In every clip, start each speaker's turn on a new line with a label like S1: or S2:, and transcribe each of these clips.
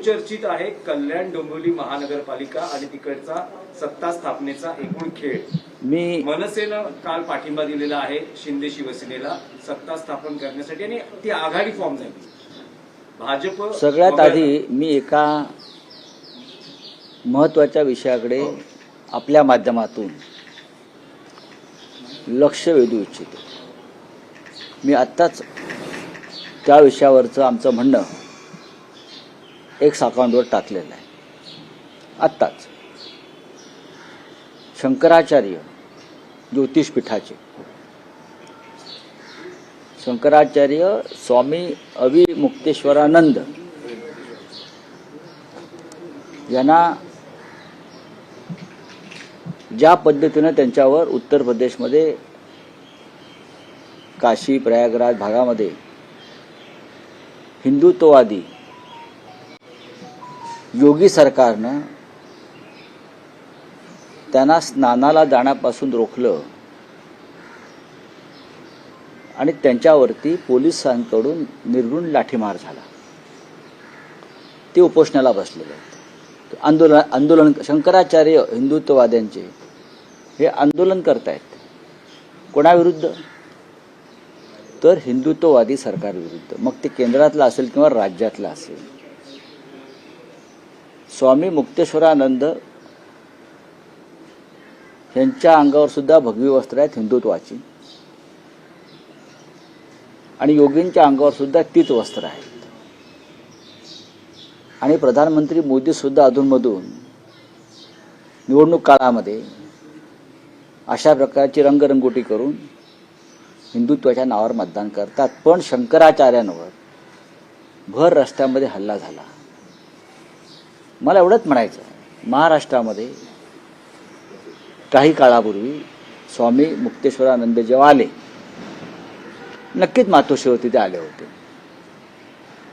S1: बहुचर्चित आहे कल्याण डोंबिवली महानगरपालिका आणि तिकडचा सत्ता स्थापनेचा एकूण खेळ। मी मनसेनं काल पाठिंबा दिलेला आहे शिंदे शिवसेनेला सत्ता स्थापन करण्यासाठी आणि ती आघाडी फॉर्म झाली। भाजप
S2: सगळ्यात आधी मी एका महत्त्वाच्या विषयाकडे आपल्या माध्यमातून लक्ष वेधू इच्छितो। मी आत्ताच त्या विषयावरचं आमचं म्हणणं एक अकाउंटवर टाकलेलं आहे। आत्ताच शंकराचार्य ज्योतिषपीठाचे शंकराचार्य स्वामी अविमुक्तेश्वरानंद यांना ज्या पद्धतीने त्यांच्यावर उत्तर प्रदेशमध्ये काशी प्रयागराज भागामध्ये हिंदुत्ववादी योगी सरकारनं त्यांना स्नानाला जाण्यापासून रोखलं आणि त्यांच्यावरती पोलिसांकडून निर्घृण लाठीमार झाला। ते उपोषणाला बसलेले आहेत। आंदोलन शंकराचार्य हिंदुत्ववाद्यांचे हे आंदोलन करतायत कोणाविरुद्ध? तर हिंदुत्ववादी सरकारविरुद्ध, मग ते केंद्रातलं असेल किंवा राज्यातलं असेल। स्वामी मुक्तेश्वरानंद यांच्या अंगावर सुद्धा भगवी वस्त्र आहेत हिंदुत्वाची आणि योगींच्या अंगावर सुद्धा तीच वस्त्र आहेत आणि प्रधानमंत्री मोदी सुद्धा अधूनमधून निवडणूक काळामध्ये अशा प्रकारची रंगरंगोटी करून हिंदुत्वाच्या नावावर मतदान करतात। पण शंकराचार्यांवर भर रस्त्यामध्ये हल्ला झाला। मला एवढंच म्हणायचं, महाराष्ट्रामध्ये काही काळापूर्वी स्वामी मुक्तेश्वरानंद जेव्हा आले, नक्कीच मातोश्रीवरती ते आले होते,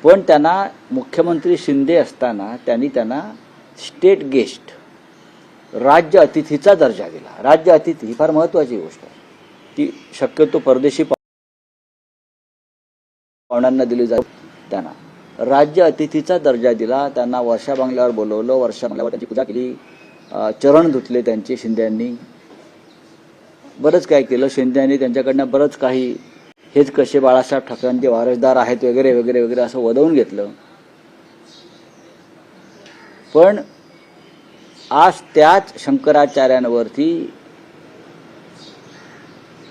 S2: पण त्यांना मुख्यमंत्री शिंदे असताना त्यांना स्टेट गेस्ट राज्य अतिथीचा दर्जा दिला। राज्य अतिथी ही फार महत्त्वाची गोष्ट आहे, ती शक्यतो परदेशी पाहुण्यांना दिली जाते। त्यांना राज्य अतिथीचा दर्जा दिला, त्यांना वर्षा बंगल्यावर बोलवलं, वर्षा बंगल्यावर त्यांची पूजा केली, चरण धुतले त्यांचे शिंद्यांनी, बरंच काय केलं शिंद्यांनी त्यांच्याकडनं, बरंच काही हेच कसे बाळासाहेब ठाकरेंचे वारसदार आहेत वगैरे वगैरे वगैरे असं वदवून घेतलं। पण आज त्याच शंकराचार्यांवरती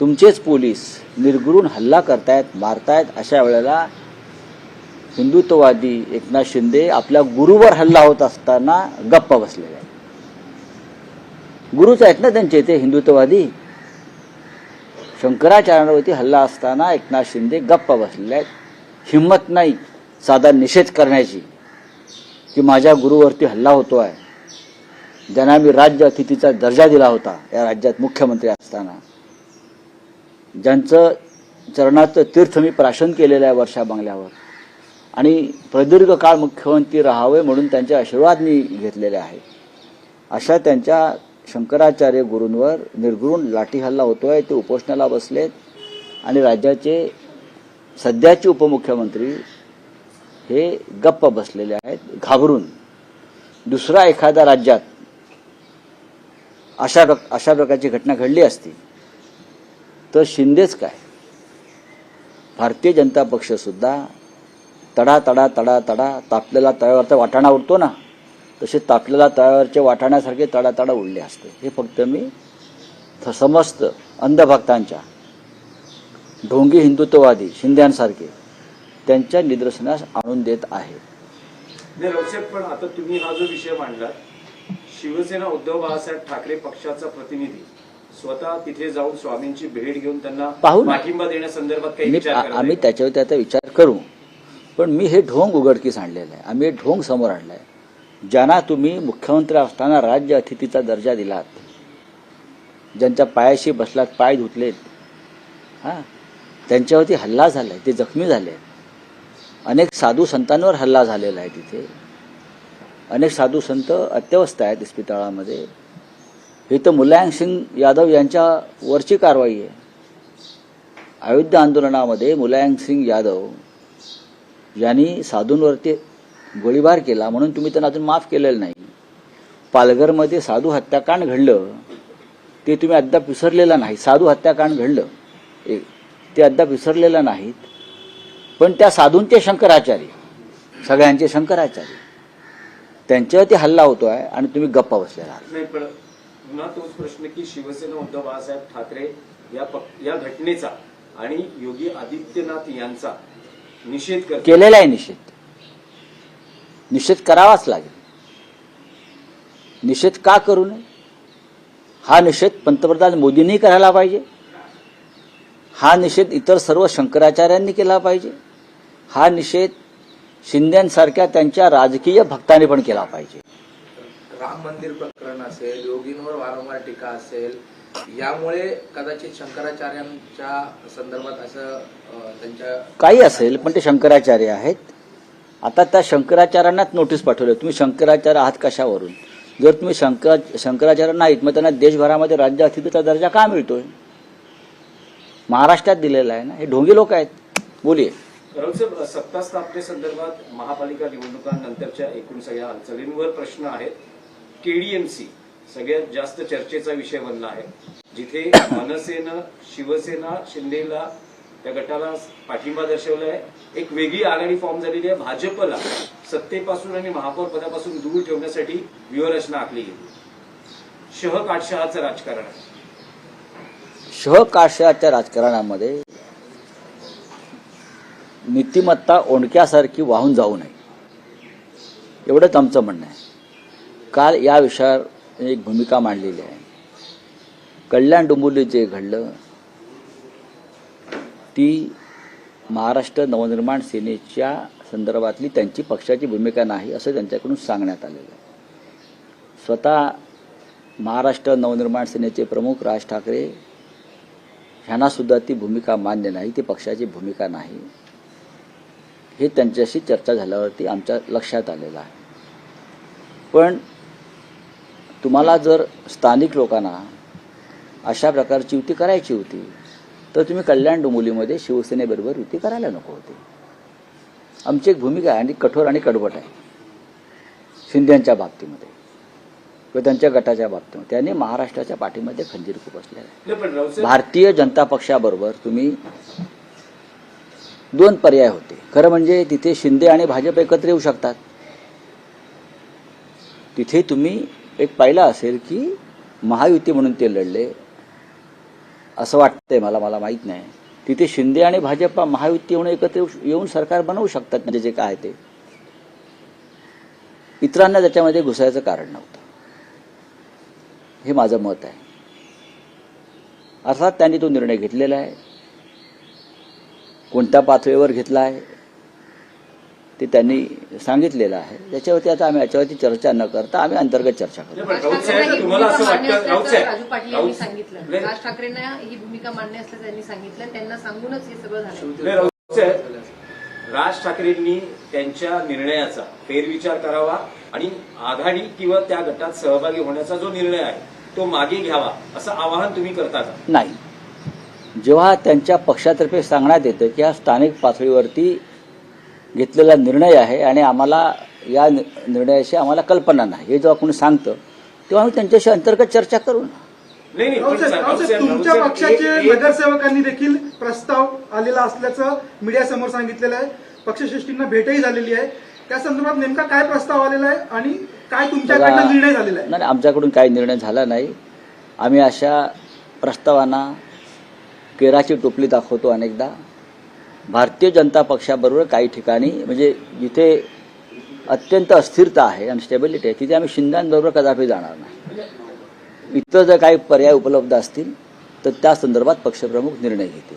S2: तुमचेच पोलीस निर्घृण हल्ला करतायत, मारतायत। अशा वेळेला हिंदुत्ववादी एकनाथ शिंदे आपल्या गुरुवर हल्ला होत असताना गप्प बसलेले आहेत। गुरुच आहेत ना त्यांचे ते हिंदुत्ववादी। शंकराचार्यांवरती हल्ला असताना एकनाथ शिंदे गप्प बसलेले आहेत। हिम्मत नाही साधा निषेध करण्याची की माझ्या गुरुवरती हल्ला होतोय, ज्यांना मी राज्य अतिथीचा दर्जा दिला होता या राज्यात मुख्यमंत्री असताना, ज्यांचं चरणाचं तीर्थ मी प्राशन केलेलं आहे वर्षा बंगल्यावर आणि प्रदीर्घ काळ मुख्यमंत्री राहावे म्हणून त्यांचे आशीर्वाद मी घेतलेले आहेत, अशा त्यांच्या शंकराचार्य गुरूंवर निर्घृण लाठी हल्ला होतोय। ते उपोषणाला बसलेत आणि राज्याचे सध्याचे उपमुख्यमंत्री हे गप्प बसलेले आहेत घाबरून। दुसरा एखाद्या राज्यात अशा प्रकारची घटना घडली असती तर शिंदेच काय, भारतीय जनता पक्ष सुद्धा तडा तडा तडा तडा तापलेला तव्यावरचा वाटाणा उडतो ना, तसे तापलेला तव्यावरचे वाटाण्यासारखे तडा तडा उडले असते। हे फक्त मी समस्त अंधभक्तांच्या, ढोंगी हिंदुत्ववादी शिंद्यांसारखे त्यांच्या निदर्शनास आणून देत आहे।
S1: पण आता तुम्ही हा जो विषय मांडला, शिवसेना उद्धव बाळासाहेब ठाकरे पक्षाचा प्रतिनिधी स्वतः तिथे जाऊन स्वामींची भेट घेऊन त्यांना पाठिंबा देण्यासंदर्भात काही विचार करा।
S2: आम्ही त्याच्यावर आता विचार करू, पण मी हे ढोंग उघडकीस आणलेलं आहे, आम्ही हे ढोंग समोर आणलंय। ज्यांना तुम्ही मुख्यमंत्री असताना राज्य अतिथीचा दर्जा दिलात, ज्यांच्या पायाशी बसलात, पाय धुतलेत, त्यांच्यावरती हल्ला झालाय, ते जखमी झाले। अनेक साधू संतांवर हल्ला झालेला आहे तिथे, अनेक साधू संत अत्यवस्थ आहेत इस्पितळामध्ये। हे तर मुलायम सिंग यादव यांच्यावरची कारवाई आहे। अयोध्या आंदोलनामध्ये मुलायम सिंग यादव यांनी साधूंवरती गोळीबार केला म्हणून तुम्ही त्यांना अजून माफ केलेलं नाही. पालघरमध्ये साधू हत्याकांड घडलं ते तुम्ही अद्याप विसरलेलं नाही. साधू हत्याकांड घडलं ते अद्याप विसरलेलं नाहीत. पण त्या साधूंचे शंकराचार्य, सगळ्यांचे शंकराचार्य, त्यांच्यावरती हल्ला होतोय आणि तुम्ही गप्पा बसलेला आहात.
S1: नाही, पण पुन्हा तोच प्रश्न की शिवसेना उद्धव बाळासाहेब ठाकरे या घटनेचा आणि योगी आदित्यनाथ यांचा निषेध करतात.
S2: केलेला आहे निषेध करावाच लागेल. निषेध का करू नये? हा निषेध पंतप्रधान मोदींनी करायला पाहिजे. हा निषेध इतर सर्व शंकराचार्यांनी केला पाहिजे. हा निषेध शिंदेसारख्या त्यांच्या राजकीय भक्तांनी पण केला पाहिजे.
S3: राम मंदिर प्रकरण असेल, योगींवर वारंवार टीका असेल, यामुळे कदाचित शंकराचार्यांच्या संदर्भात असं त्यांच्या
S2: काही असेल पण ते शंकराचार्य आहेत. आता त्या शंकराचार्यांनाच नोटीस पाठवलं. तुम्ही शंकराचार्य आहात कशावरून? जर तुम्ही शंकराचार्य नाहीत मग त्यांना देशभरामध्ये राज्यातिथीचा दर्जा का मिळतोय? महाराष्ट्रात दिलेला आहे ना. हे ढोंगी लोक आहेत. बोलिये.
S1: राऊतसाहेब, सत्ता स्थापनेसंदर्भात महापालिका निवडणुकांनंतरच्या एकूण सगळ्या हालचालींवर प्रश्न आहेत. केडीएमसी सगळ्यात जास्त चर्चेचा विषय बनला आहे, जिथे मनसेनं शिवसेना शिंदेला त्या गटाला पाठिंबा दर्शवलाय. एक वेगळी आघाडी फॉर्म झालेली आहे. भाजपला सत्तेपासून आणि महापौर पदापासून दूर ठेवण्यासाठी व्यूहरचना आखली गेली. शहकाटशहाचं राजकारण आहे.
S2: शहकाशयाच्या राजकारणामध्ये नीतिमत्ता ओंडक्यासारखी वाहून जाऊ नये, एवढंच आमचं म्हणणं आहे. काल या विषयावर एक भूमिका मांडलेली आहे. कल्याण डोंबिवलीत जे घडलं ती महाराष्ट्र नवनिर्माण सेनेच्या संदर्भातली त्यांची पक्षाची भूमिका नाही असं त्यांच्याकडून सांगण्यात आलेलं आहे. स्वतः महाराष्ट्र नवनिर्माण सेनेचे प्रमुख राज ठाकरे ह्यांना सुद्धा ती भूमिका मान्य नाही, ती पक्षाची भूमिका नाही, हे त्यांच्याशी चर्चा झाल्यावरती आमच्या लक्षात आलेलं आहे. पण तुम्हाला जर स्थानिक लोकांना अशा प्रकारची युती करायची होती तर तुम्ही कल्याण डोंबिवलीमध्ये शिवसेनेबरोबर युती करायला नको होती. आमची एक भूमिका आहे आणि कठोर आणि कडवट आहे शिंदेच्या बाबतीमध्ये किंवा त्यांच्या गटाच्या बाबतीमध्ये. त्यांनी महाराष्ट्राच्या पाठीमध्ये खंजीर खुपसलेला आहे. भारतीय जनता पक्षाबरोबर तुम्ही दोन पर्याय होते. खरं म्हणजे तिथे शिंदे आणि भाजप एकत्र येऊ शकतात. तिथे तुम्ही एक पाहिलं असेल की महायुती म्हणून ते लढले असं वाटतंय मला माहीत नाही. तिथे शिंदे आणि भाजप महायुती म्हणून एकत्र येऊन सरकार बनवू शकतात. म्हणजे जे काय ते इतरांना त्याच्यामध्ये घुसायचं कारण नव्हतं, हे माझं मत आहे. अर्थात त्यांनी तो निर्णय घेतलेला आहे. कोणत्या पातळीवर घेतला आहे ते त्यांनी सांगितलेलं आहे. त्याच्यावरती आता आम्ही याच्यावरती चर्चा न करता आम्ही अंतर्गत चर्चा करू.
S1: तुम्हाला असं वाटतं
S4: राजू पाटील यांनी सांगितलं, राज ठाकरेंना ही भूमिका मान्य असल्याचं त्यांनी सांगितलं, त्यांना सांगूनच हे सगळं झालं.
S1: राज ठाकरेंनी त्यांच्या निर्णयाचा फेरविचार करावा आणि आघाडी किंवा त्या गटात सहभागी होण्याचा जो निर्णय आहे तो मागे घ्यावा असं आवाहन तुम्ही करता का?
S2: नाही. जेव्हा त्यांच्या पक्षातर्फे सांगण्यात येतं की हा स्थानिक पातळीवरती घेतलेला निर्णय आहे आणि आम्हाला या निर्णयाची आम्हाला कल्पना नाही, हे जेव्हा कोणी सांगतं तेव्हा आम्ही त्यांच्याशी अंतर्गत चर्चा करू ना.
S5: तुमच्या पक्षाचे नगरसेवकांनी देखील प्रस्ताव आलेला असल्याचं मीडियासमोर सांगितलेलं आहे. पक्षश्रेष्ठींना भेटही झालेली आहे. त्या संदर्भात नेमका काय प्रस्ताव आलेला आहे आणि काय तुमच्याकडनं निर्णय झालेला आहे?
S2: नाही, आमच्याकडून काही निर्णय झाला नाही. आम्ही अशा प्रस्तावांना केराची टोपली दाखवतो अनेकदा. भारतीय जनता पक्षाबरोबर काही ठिकाणी म्हणजे जिथे अत्यंत अस्थिरता आहे आणि स्टेबिलिटी आहे तिथे आम्ही शिंदेबरोबर कदापि जाणार नाही. इतर जर काही पर्याय उपलब्ध असतील तर त्या संदर्भात पक्षप्रमुख निर्णय घेतील,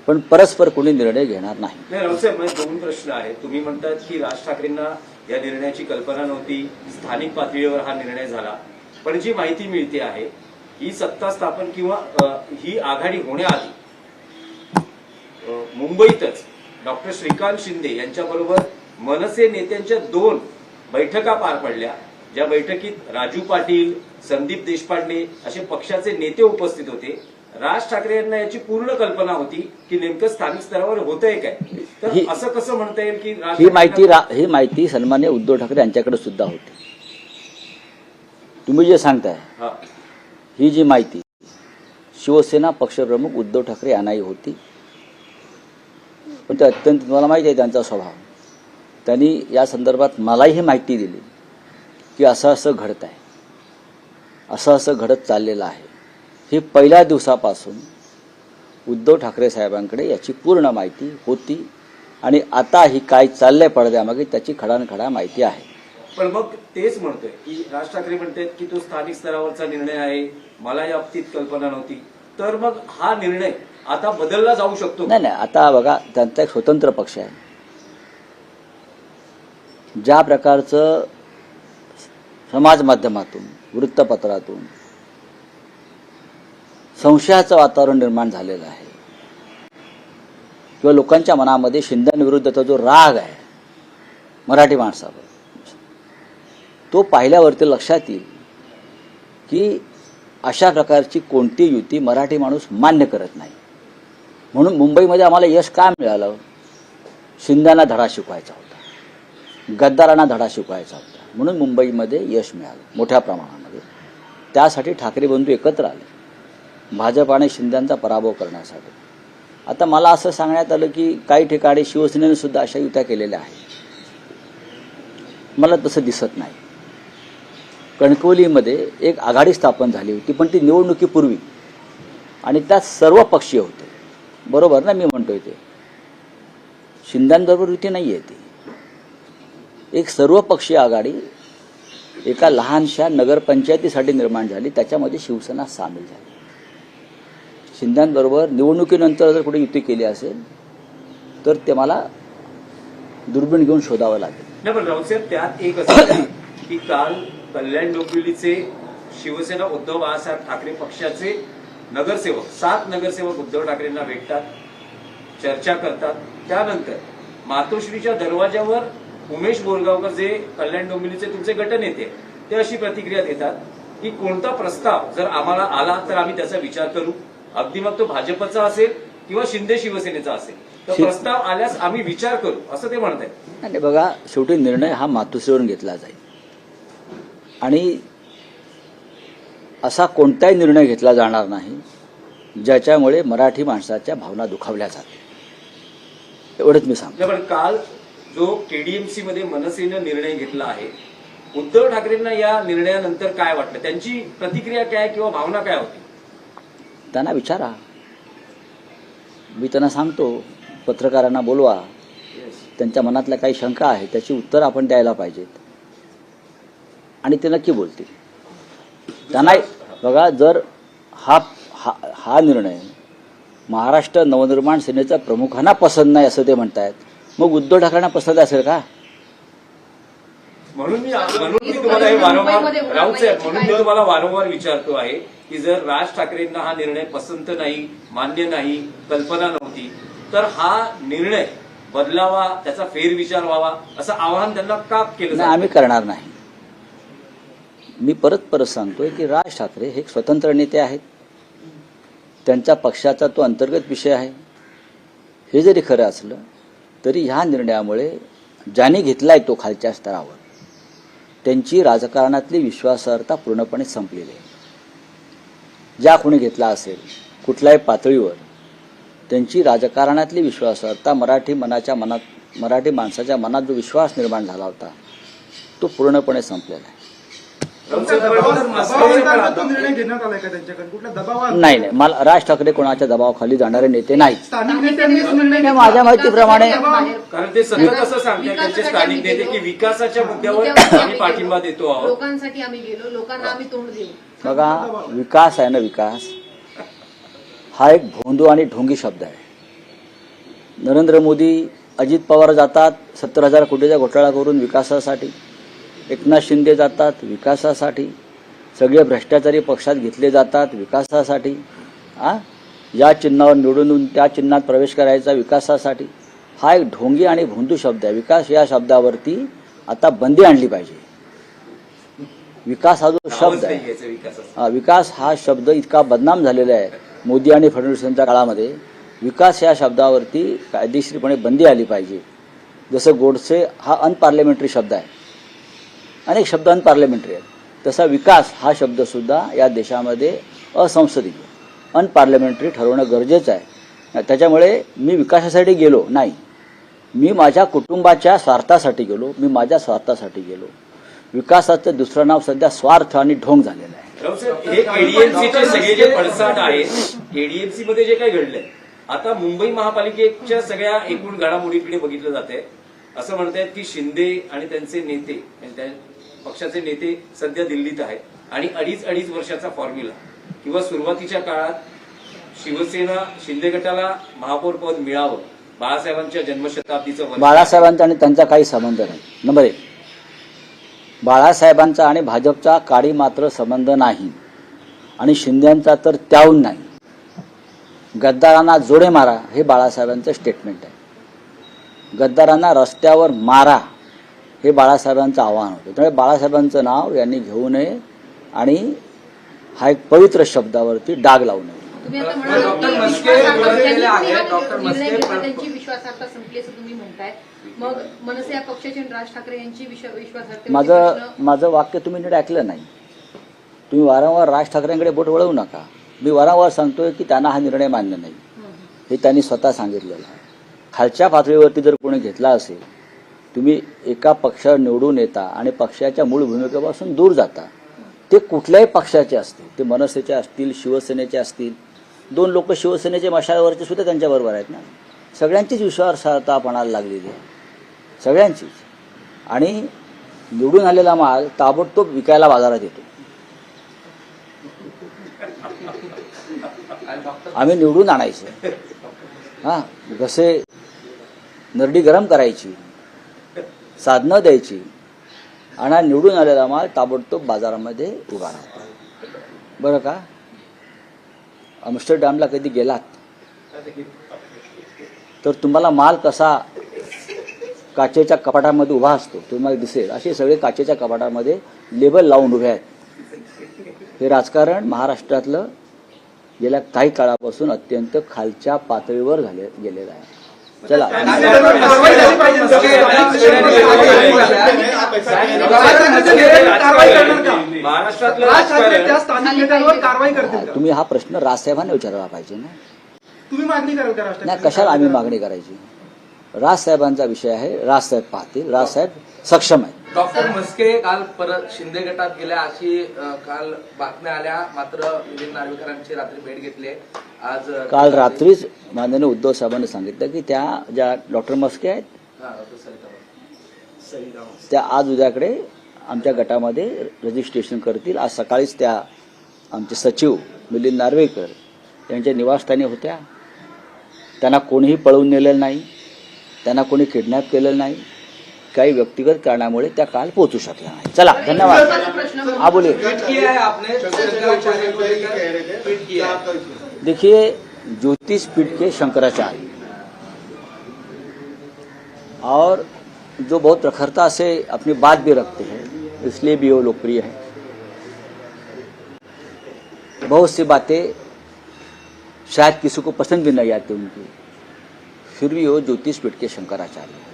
S2: पण परस्पर कोणी निर्णय घेणार नाही.
S1: रावसाहेब, दोन प्रश्न आहेत. तुम्ही म्हणतात की राज ठाकरेंना या निर्णयाची कल्पना नव्हती, स्थानिक पातळीवर हा निर्णय झाला, पण जी माहिती मिळते आहे ही सत्ता स्थापन किंवा ही आघाडी होण्याआधी मुंबईतच डॉक्टर श्रीकांत शिंदे यांच्याबरोबर मनसे नेत्यांच्या 2 बैठका पार पडल्या, ज्या बैठकीत राजू पाटील, संदीप देशपांडे असे पक्षाचे नेते उपस्थित होते राज ठाकरे यांना याची पूर्ण कल्पना होती की नेमकं स्थानिक स्तरावर होतंय काय, तर
S2: ही-
S1: असं कसं म्हणता येईल की राज
S2: ही
S1: ठाकरेंना-
S2: ही माहिती सन्मान्य उद्धव ठाकरे यांच्याकडे सुद्धा होती. तुम्ही जे सांगताय
S1: हा.
S2: ही जी माहिती शिवसेना पक्षप्रमुख उद्धव ठाकरे यांनाही होती. पण ते अत्यंत, तुम्हाला माहिती आहे त्यांचा स्वभाव, त्यांनी या संदर्भात मलाही ही माहिती दिली की असं असं घडत आहे, असं असं घडत चाललेलं आहे. ही पहिल्या दिवसापासून उद्धव ठाकरे साहेबांकडे याची पूर्ण माहिती होती आणि आता ही काय चाललंय पडद्यामागे त्याची खडानखडा माहिती आहे.
S1: पण मग तेच म्हणतोय की राज ठाकरे म्हणतात की तो स्थानिक स्तरावरचा निर्णय आहे, मला या बाबतीत कल्पना नव्हती, तर मग हा निर्णय आता बदलला जाऊ शकतो.
S2: नाही नाही, आता बघा, त्यांचा एक स्वतंत्र पक्ष आहे. ज्या प्रकारचं समाज माध्यमातून, वृत्तपत्रातून संशयाचं वातावरण निर्माण झालेलं आहे किंवा लोकांच्या मनामध्ये शिंदेविरुद्धचा जो राग आहे मराठी माणसावर, तो पाहिल्यावरती लक्षात येईल की अशा प्रकारची कोणती युती मराठी माणूस मान्य करत नाही. म्हणून मुंबईमध्ये आम्हाला यश का मिळालं? शिंदेना धडा शिकवायचा होता, गद्दारांना धडा शिकवायचा होता, म्हणून मुंबईमध्ये यश मिळालं मोठ्या प्रमाणामध्ये. त्यासाठी ठाकरे बंधू एकत्र आले भाजप आणि शिंदेचा पराभव करण्यासाठी. आता मला असं सांगण्यात आलं की काही ठिकाणी शिवसेनेने सुद्धा अशा युत्या केलेल्या आहेत. मला तसं दिसत नाही. कणकवलीमध्ये एक आघाडी स्थापन झाली होती, पण ती निवडणुकीपूर्वी, आणि त्यात सर्व पक्षीय होते. बरोबर ना मी म्हणतोय ते? शिंदेबरोबर युती नाही आहे ती. एक सर्वपक्षीय आघाडी एका लहानशा नगरपंचायतीसाठी निर्माण झाली, त्याच्यामध्ये शिवसेना सामील झाली. शिंदेबरोबर निवडणुकीनंतर जर कुठे युती केली असेल तर ते मला दुर्बीण घेऊन शोधावं लागेल.
S1: नाही, पण राऊतसाहेब त्यात एक असं आहे की काल कल्याण डोंबिवलीचे शिवसेना उद्धव बाळासाहेब ठाकरे पक्षाचे नगरसेवक 7 नगरसेवक उद्धव ठाकरेंना भेटतात, चर्चा करतात. त्यानंतर मातोश्रीच्या दरवाजावर उमेश बोरगावकर जे कल्याण डोंबिवलीचे तुमचे गटनेते, ते अशी प्रतिक्रिया देतात की कोणता प्रस्ताव जर आम्हाला आला तर आम्ही त्याचा विचार करू, अगदी मग तो भाजपचा असेल किंवा शिंदे शिवसेनेचा असेल, तर प्रस्ताव आल्यास आम्ही विचार करू, असं ते म्हणत आहेत.
S2: आणि बघा, शेवटी निर्णय हा मातोश्रीवरून घेतला जाईल आणि असा कोणताही निर्णय घेतला जाणार नाही ज्याच्यामुळे मराठी माणसाच्या भावना दुखावल्या जातील, एवढंच मी सांगतो.
S1: पण काल जो केडीएमसी मध्ये मनसेनं निर्णय घेतला आहे, उद्धव ठाकरेंना या निर्णयानंतर काय वाटलं, त्यांची प्रतिक्रिया काय किंवा भावना काय होती?
S2: त्यांना विचारा, मी त्यांना सांगतो, पत्रकारांना बोलवा, त्यांच्या मनातल्या काही शंका आहे त्याची उत्तर आपण द्यायला पाहिजेत आणि ते नक्की बोलतील. त्यांना बघा, जर हा निर्णय महाराष्ट्र नवनिर्माण सेनेच्या प्रमुखांना पसंत नाही असं ते म्हणतायत, मग उद्धव ठाकरेंना पसंत असेल का?
S1: म्हणून मी तुम्हाला हे वारंवार राऊतसाहेब म्हणून मी तुम्हाला वारंवार विचारतो आहे की जर राज ठाकरेंना हा निर्णय पसंत नाही, मान्य नाही, कल्पना नव्हती, तर हा निर्णय बदलावा, त्याचा फेरविचार व्हावा असं आवाहन त्यांना का केलं
S2: नाही, आम्ही करणार नाही. मी परत सांगतोय की राज ठाकरे हे एक स्वतंत्र नेते आहेत, त्यांच्या पक्षाचा तो अंतर्गत विषय आहे. हे जरी खरं असलं तरी ह्या निर्णयामुळे ज्यांनी घेतलाय तो खालच्या स्तरावर, त्यांची राजकारणातली विश्वासार्हता पूर्णपणे संपलेली आहे. ज्या कोणी घेतला असेल कुठल्याही पातळीवर, त्यांची राजकारणातली विश्वासार्हता, मराठी माणसाच्या मनात जो विश्वास निर्माण झाला होता तो पूर्णपणे संपलेला आहे.
S5: दबावाअंतर्गत तो निर्णय घेण्यात आलाय का त्यांच्याकडे? कुठल्या दबावा?
S2: नाही, मला राज ठाकरे कोणाच्या दबावाखाली जाणारे नेते नाहीत.
S5: स्थानिक नेत्यांनीच निर्णय घेतला.
S2: माझ्या माहितीप्रमाणे
S1: कारण ते सतत असं सांगतात त्यांचे स्थानिक नेते की विकासाच्या मुद्द्यावर आम्ही पाठिंबा देतो आहोत.
S4: लोकांसाठी आम्ही गेलो, लोकांना आम्ही तोंड देऊ.
S2: बघा, विकास आहे ना, विकास हा एक भोंदू आणि ढोंगी शब्द आहे. नरेंद्र मोदी, अजित पवार जातात 70,000 कोटीचा घोटाळा करून विकासासाठी, एकनाथ शिंदे जातात विकासासाठी, सगळे भ्रष्टाचारी पक्षात घेतले जातात विकासासाठी. या चिन्हावर निवडून येऊन त्या चिन्हात प्रवेश करायचा विकासासाठी. हा एक ढोंगी आणि भोंदू शब्द आहे. विकास या शब्दावरती आता बंदी आणली पाहिजे. विकास हा जो शब्द आहे, विकास हा शब्द इतका बदनाम झालेला आहे मोदी आणि फडणवीसांच्या काळामध्ये विकास या शब्दावरती कायदेशीरपणे बंदी आली पाहिजे. जसं गोडसे हा अनपार्लमेंटरी शब्द आहे, अनेक शब्द अनपार्लमेंटरी आहेत, तसा विकास हा शब्दसुद्धा या देशामध्ये असंसदीय अनपार्लमेंटरी ठरवणं गरजेचं आहे. त्याच्यामुळे मी विकासासाठी गेलो नाही, मी माझ्या कुटुंबाच्या स्वार्थासाठी गेलो, मी माझ्या स्वार्थासाठी गेलो. विकासाचं दुसरं नाव सध्या स्वार्थ आणि ढोंग झालेलं आहे.
S1: हे एडीएमसीचे सगळे जे पडसाद आहेत, एडीएमसी मध्ये जे काही घडलंय, आता मुंबई महापालिकेच्या सगळ्या एकूण घडामोडीकडे बघितलं जाते. असं म्हणतायत की शिंदे आणि त्यांचे नेते, पक्षाचे नेते सध्या दिल्लीत आहेत आणि अडीच वर्षाचा फॉर्म्युला किंवा सुरुवातीच्या काळात शिवसेना शिंदे गटाला महापौर पद मिळावं, बाळासाहेबांच्या जन्मशताब्दीचं वर्ष.
S2: बाळासाहेबांचा आणि त्यांचा काही संबंध नाही. नंबर 1, बाळासाहेबांचा आणि भाजपचा काडी मात्र संबंध नाही आणि शिंदेंचा तर त्याहून नाही. गद्दारांना जोडे मारा हे बाळासाहेबांचं स्टेटमेंट आहे. गद्दारांना रस्त्यावर मारा हे बाळासाहेबांचं आव्हान होतं. त्यामुळे बाळासाहेबांचं नाव यांनी घेऊ नये आणि हा एक पवित्र शब्दावरती डाग लावू नये.
S4: तुम्ही आता म्हणालात
S3: डॉक्टर
S4: की
S3: मस्के
S4: विश्वासार्हता-
S3: बोललेले आहेत.
S4: त्यांनी
S3: डॉक्टर
S4: निर्णय
S3: मस्के
S4: घेतला, त्यांची विश्वासार्हता संपली असं तुम्ही म्हणताय. मग मनसे या पक्षाची आणि राज ठाकरे यांची विश्वासार्हता
S2: माझं वाक्य तुम्ही नीट ऐकलं नाही. तुम्ही वारंवार राज ठाकरेंकडे बोट वळवू नका. मी वारंवार सांगतोय की त्यांना हा निर्णय मान्य नाही, हे त्यांनी स्वतः सांगितलेलं आहे. खालच्या पातळीवरती जर कोणी घेतला असेल, तुम्ही एका पक्षावर निवडून येता आणि पक्षाच्या मूळ भूमिकेपासून दूर जाता. ते कुठल्याही पक्षाचे असतील, ते मनसेचे असतील, शिवसेनेचे असतील. 2 लोक शिवसेनेचे मशालवरचे सुद्धा त्यांच्याबरोबर आहेत ना. सगळ्यांचीच विश्वासार्हता पणाला लागलेली आहे, सगळ्यांचीच. आणि निवडून आलेला माल ताबडतोब विकायला बाजारात येतो. आम्ही निवडून आणायचं, हां, कसे नरडी गरम करायची, साधनं द्यायची आणि निवडून आलेला माल ताबडतोब बाजारामध्ये उभा राहतो. बरं का? आम्स्टरडॅमला कधी गेलात तर तुम्हाला माल कसा काचेच्या कपाटामध्ये उभा असतो तुम्हाला दिसेल. असे सगळे काचेच्या कपाटामध्ये लेबल लावून उभे आहेत. हे राजकारण महाराष्ट्रातलं गेल्या काही काळापासून अत्यंत खालच्या पातळीवर गेलेलं आहे. चला,
S1: महाराष्ट्रातलं
S5: राज ठाकरे
S1: राजकारण
S5: त्या स्थानिक नेत्यांवर कारवाई करतील का?
S2: तुम्ही हा प्रश्न राजसाहेबांना विचारायला पाहिजे ना.
S5: तुम्ही मागणी कराल का राज
S2: नाही,
S5: ठाकरे?
S2: कशाला आम्ही मागणी करायची? राजसाहेबांचा विषय आहे, राजसाहेब पाहतील. राजसाहेब सक्षम आहेत.
S3: डॉक्टर मस्के काल परत शिंदे गटात गेल्या अशी काल बातम्या आल्या. मात्र मिलिंद नार्वेकरांची रात्री भेट घेतली. आज
S2: काल रात्रीच माननीय उद्धव साहेबांनी सांगितलं की त्या ज्या डॉक्टर मस्के आहेत त्या आज उद्याकडे आमच्या गटामध्ये रजिस्ट्रेशन करतील. आज सकाळीच त्या आमचे सचिव मिलिंद नार्वेकर यांच्या निवासस्थानी होत्या. त्यांना कोणीही पळवून नेलेलं नाही, त्यांना कोणी किडनॅप केलेलं नाही. काही व्यक्तिगत कारणामुळे त्या काल पोहोचू शकल्या नाही. चला, धन्यवाद. हाँ बोलिए.
S3: ट्वीट किया है आपने, शंकराचार्य को लेकर ट्वीट किया है.
S2: देखिए, ज्योतिष पीठ के शंकराचार्य और जो बहुत प्रखरता से अपनी बात भी रखते हैं, इसलिए भी वो लोकप्रिय है. बहुत सी बातें शायद किसी को पसंद भी नहीं आती उनकी, फिर भी वो ज्योतिष पीठ के शंकराचार्य है.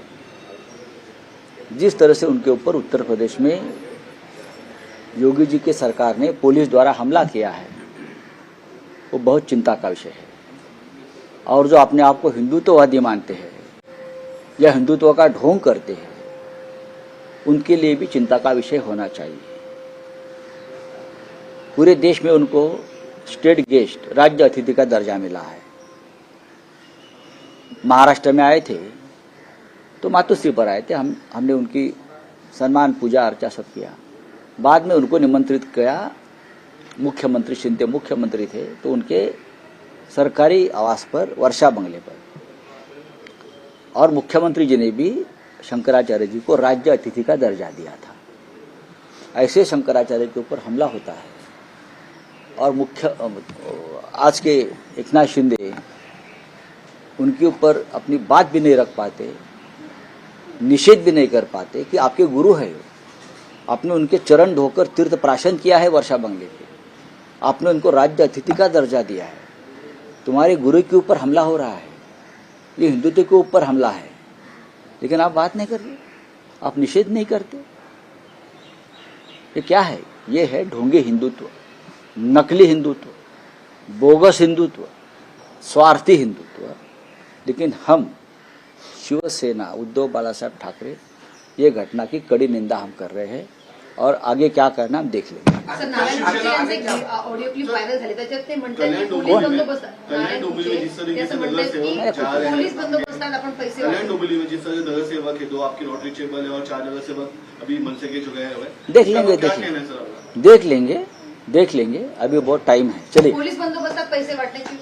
S2: जिस तरह से उनके ऊपर उत्तर प्रदेश में योगी जी के सरकार ने पुलिस द्वारा हमला किया है, वो बहुत चिंता का विषय है. और जो अपने आप को हिंदुत्ववादी मानते हैं या हिंदुत्व का ढोंग करते हैं, उनके लिए भी चिंता का विषय होना चाहिए. पूरे देश में उनको स्टेट गेस्ट, राज्य अतिथि का दर्जा मिला है. महाराष्ट्र में आए थे तो मातोश्री पर आए थे. हमने उनकी सम्मान, पूजा अर्चा सब किया. बाद में उनको निमंत्रित किया. मुख्यमंत्री शिंदे मुख्यमंत्री थे तो उनके सरकारी आवास पर, वर्षा बंगले पर, और मुख्यमंत्री जी ने भी शंकराचार्य जी को राज्य अतिथि का दर्जा दिया था. ऐसे शंकराचार्य के ऊपर हमला होता है और आज के एकनाथ शिंदे उनके ऊपर अपनी बात भी नहीं रख पाते, निषेध भी नहीं कर पाते कि आपके गुरु है. आपने उनके चरण धोकर तीर्थ प्राशन किया है वर्षा बंगले पे, आपने उनको राज्य अतिथि का दर्जा दिया है. तुम्हारे गुरु के ऊपर हमला हो रहा है, ये हिंदुत्व के ऊपर हमला है, लेकिन आप बात नहीं कर रहे, आप निषेध नहीं करते। ये क्या है? ये है ढोंगी हिंदुत्व, नकली हिंदुत्व, बोगस हिंदुत्व, स्वार्थी हिंदुत्व। लेकिन हम शिवसेना उद्धव बालासाहेब ठाकरे ये घटना की कड़ी निंदा हम कर रहे हैं और आगे क्या करना हम देख लेंगे।
S4: सर, नारायण भुसे यांचे एक ऑडिओ क्लिप व्हायरल झाली, त्याच्यात ते म्हणतात की
S6: कल्याण
S4: पोलीस
S6: डोंबिवली
S4: बंदोबस्त
S6: कल्याण
S4: नारायण
S6: डोंबिवली
S4: भुसे
S6: में जिस तरीके
S4: ते असं
S6: से
S4: म्हणतात
S6: नगरसेवक
S4: की
S6: जा रहे
S4: पोलीस
S6: हैं,
S4: बंदोबस्तात आपण पैसे
S6: कल्याण
S4: वाटतो।
S6: डोंबिवली में जिस तरह से नगरसेवक है, 2 आपकी लॉटरी चेबल है और 4 नगरसेवक अभी मनसे के जो गए हुए हैं।
S2: देख लेंगे,
S6: क्या
S2: देख
S6: कहना है सर आपका?
S2: देख लेंगे, अभी बहुत टाइम है। चलिए।
S4: पोलीस बंदोबस्तात पैसे वाटण्याची